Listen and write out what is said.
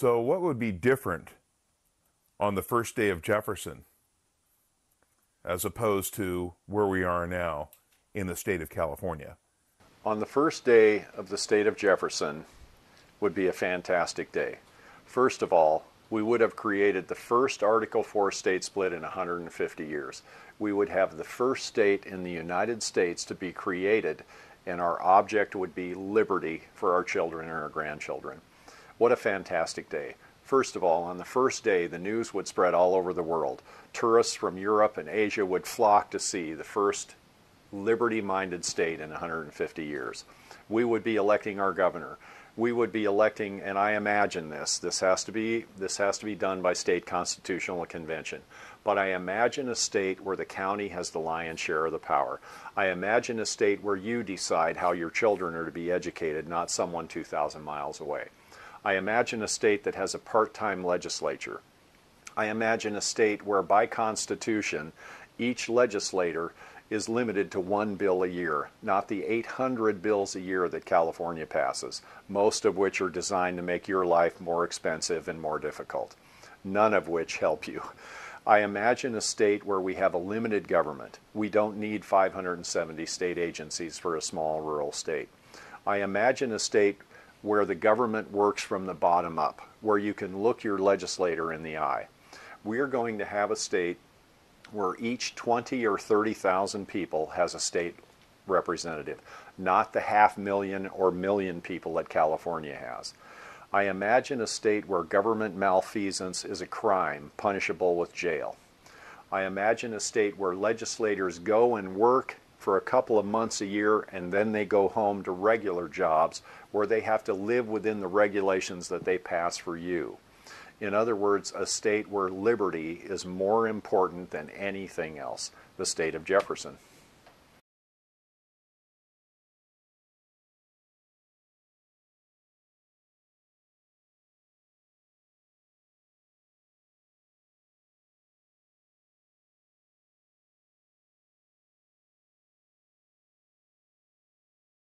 So what would be different on the first day of Jefferson as opposed to where we are now in the state of California? On the first day of the state of Jefferson would be a fantastic day. First of all, we would have created the first Article 4 state split in 150 years. We would have the first state in the United States to be created, and our object would be liberty for our children and our grandchildren. What a fantastic day. First of all, on the first day, the news would spread all over the world. Tourists from Europe and Asia would flock to see the first liberty-minded state in 150 years. We would be electing our governor. We would be electing, and I imagine this has to be done by state constitutional convention, but I imagine a state where the county has the lion's share of the power. I imagine a state where you decide how your children are to be educated, not someone 2,000 miles away. I imagine a state that has a part-time legislature. I imagine a state where by constitution each legislator is limited to one bill a year, not the 800 bills a year that California passes, most of which are designed to make your life more expensive and more difficult, none of which help you. I imagine a state where we have a limited government. We don't need 570 state agencies for a small rural state. I imagine a state where the government works from the bottom up, where you can look your legislator in the eye. We are going to have a state where each 20 or 30,000 people has a state representative, not the 500,000 or million people that California has. I imagine a state where government malfeasance is a crime punishable with jail. I imagine a state where legislators go and work for a couple of months a year and then they go home to regular jobs where they have to live within the regulations that they pass for you. In other words, a state where liberty is more important than anything else, the state of Jefferson.